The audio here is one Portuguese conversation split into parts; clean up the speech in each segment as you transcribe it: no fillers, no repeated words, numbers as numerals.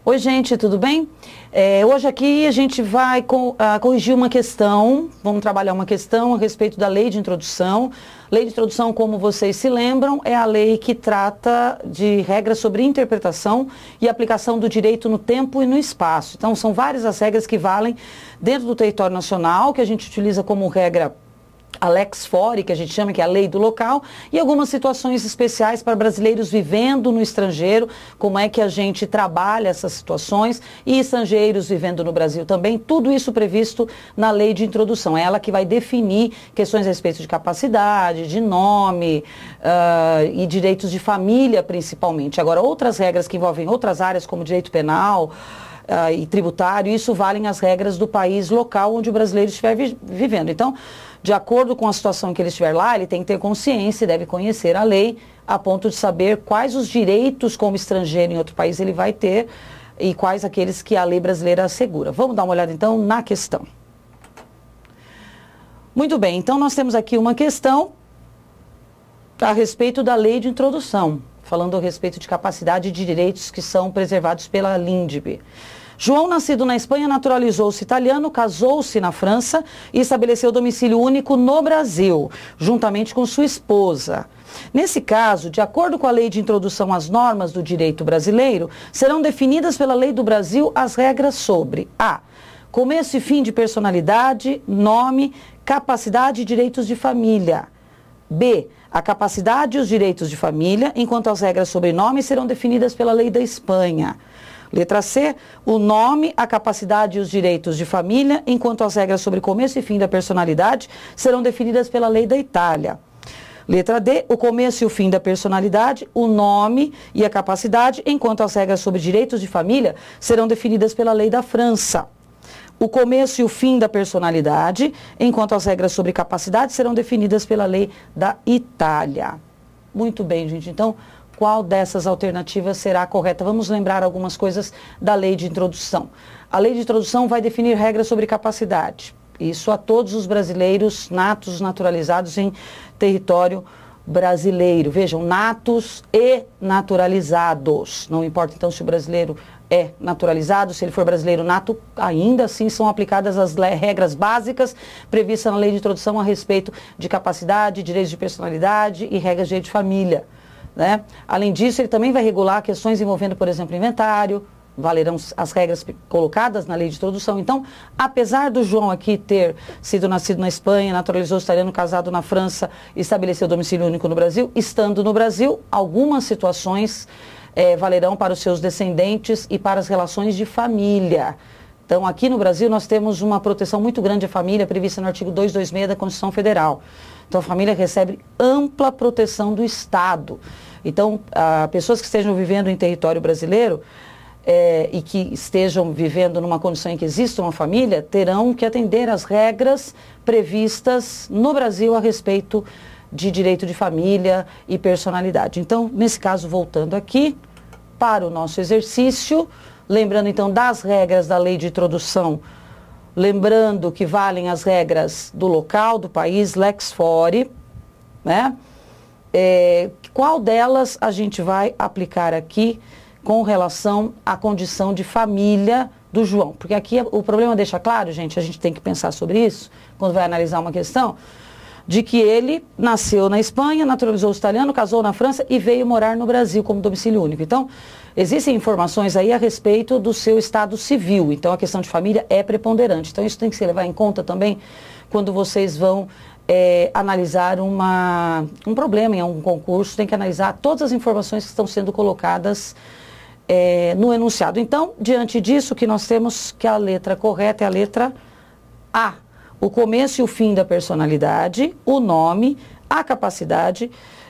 Oi, gente, tudo bem? Hoje aqui a gente vai corrigir uma questão, vamos trabalhar uma questão a respeito da lei de introdução. Lei de introdução, como vocês se lembram, é a lei que trata de regras sobre interpretação e aplicação do direito no tempo e no espaço. Então, são várias as regras que valem dentro do território nacional, que a gente utiliza como regra a lex fori, que a gente chama, que é a lei do local, e algumas situações especiais para brasileiros vivendo no estrangeiro, como é que a gente trabalha essas situações, e estrangeiros vivendo no Brasil também, tudo isso previsto na lei de introdução. É ela que vai definir questões a respeito de capacidade, de nome e direitos de família, principalmente. Agora, outras regras que envolvem outras áreas, como direito penal e tributário, isso valem as regras do país local onde o brasileiro estiver vivendo. Então, de acordo com a situação que ele estiver lá, ele tem que ter consciência e deve conhecer a lei a ponto de saber quais os direitos como estrangeiro em outro país ele vai ter e quais aqueles que a lei brasileira assegura. Vamos dar uma olhada então na questão. Muito bem, então nós temos aqui uma questão a respeito da lei de introdução, falando a respeito de capacidade de direitos que são preservados pela LINDB. João, nascido na Espanha, naturalizou-se italiano, casou-se na França e estabeleceu domicílio único no Brasil, juntamente com sua esposa. Nesse caso, de acordo com a lei de introdução às normas do direito brasileiro, serão definidas pela lei do Brasil as regras sobre a. Começo e fim de personalidade, nome, capacidade e direitos de família. B. A capacidade e os direitos de família, enquanto as regras sobre nome serão definidas pela lei da Espanha. Letra C, o nome, a capacidade e os direitos de família, enquanto as regras sobre começo e fim da personalidade serão definidas pela lei da Itália. Letra D, o começo e o fim da personalidade, o nome e a capacidade, enquanto as regras sobre direitos de família serão definidas pela lei da França. O começo e o fim da personalidade, enquanto as regras sobre capacidade serão definidas pela lei da Itália. Muito bem, gente. Então, qual dessas alternativas será a correta? Vamos lembrar algumas coisas da lei de introdução. A lei de introdução vai definir regras sobre capacidade. Isso a todos os brasileiros natos, naturalizados em território brasileiro. Vejam, natos e naturalizados. Não importa então se o brasileiro é naturalizado, se ele for brasileiro nato, ainda assim são aplicadas as regras básicas previstas na lei de introdução a respeito de capacidade, direitos de personalidade e regras de direito de família. Né? Além disso, ele também vai regular questões envolvendo, por exemplo, inventário, valerão as regras colocadas na lei de introdução. Então, apesar do João aqui ter sido nascido na Espanha, naturalizou italiano, casado na França, estabeleceu domicílio único no Brasil, estando no Brasil, algumas situações valerão para os seus descendentes e para as relações de família. Então, aqui no Brasil, nós temos uma proteção muito grande à família, prevista no artigo 226 da Constituição Federal. Então, a família recebe ampla proteção do Estado. Então, pessoas que estejam vivendo em território brasileiro e que estejam vivendo numa condição em que exista uma família, terão que atender às regras previstas no Brasil a respeito de direito de família e personalidade. Então, nesse caso, voltando aqui para o nosso exercício, lembrando então das regras da lei de introdução, lembrando que valem as regras do local, do país, lex fori, né? Qual delas a gente vai aplicar aqui com relação à condição de família do João? Porque aqui o problema deixa claro, gente, a gente tem que pensar sobre isso, quando vai analisar uma questão, de que ele nasceu na Espanha, naturalizou-se italiano, casou na França e veio morar no Brasil como domicílio único. Então, existem informações aí a respeito do seu estado civil. Então, a questão de família é preponderante. Então, isso tem que se levar em conta também quando vocês vão analisar um problema em um concurso. Tem que analisar todas as informações que estão sendo colocadas no enunciado. Então, diante disso, que nós temos que a letra correta é a letra A. O começo e o fim da personalidade, o nome, a capacidade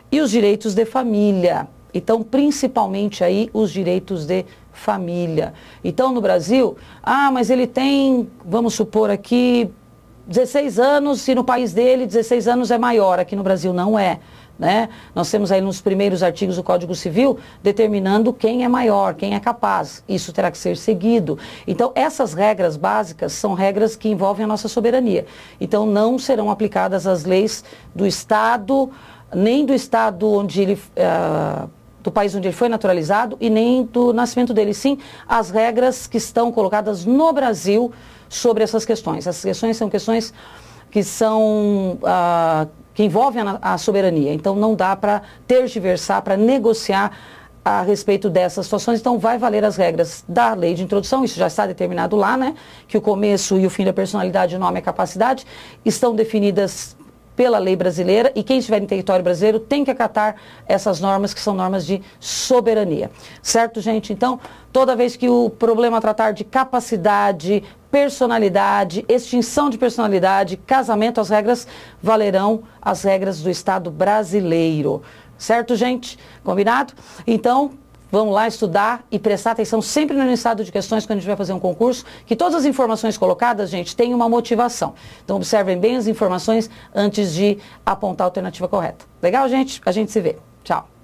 e os direitos de família. Então, principalmente aí, os direitos de família. Então, no Brasil, mas ele tem, vamos supor aqui, 16 anos, e no país dele 16 anos é maior. Aqui no Brasil não é. Né? Nós temos aí nos primeiros artigos do Código Civil determinando quem é maior, quem é capaz. Isso terá que ser seguido. Então, essas regras básicas são regras que envolvem a nossa soberania. Então, não serão aplicadas as leis do Estado, nem do Estado onde ele do país onde ele foi naturalizado e nem do nascimento dele, sim as regras que estão colocadas no Brasil sobre essas questões. Essas questões são questões que são que envolvem a soberania, então não dá para tergiversar, para negociar a respeito dessas situações, então vai valer as regras da lei de introdução, isso já está determinado lá, né, que o começo e o fim da personalidade, o nome e a capacidade estão definidas pela lei brasileira e quem estiver em território brasileiro tem que acatar essas normas que são normas de soberania. Certo, gente? Então, toda vez que o problema tratar de capacidade, personalidade, extinção de personalidade, casamento, as regras valerão as regras do Estado brasileiro. Certo, gente? Combinado? Então, vamos lá estudar e prestar atenção sempre no estado de questões quando a gente vai fazer um concurso, que todas as informações colocadas, gente, têm uma motivação. Então, observem bem as informações antes de apontar a alternativa correta. Legal, gente? A gente se vê. Tchau.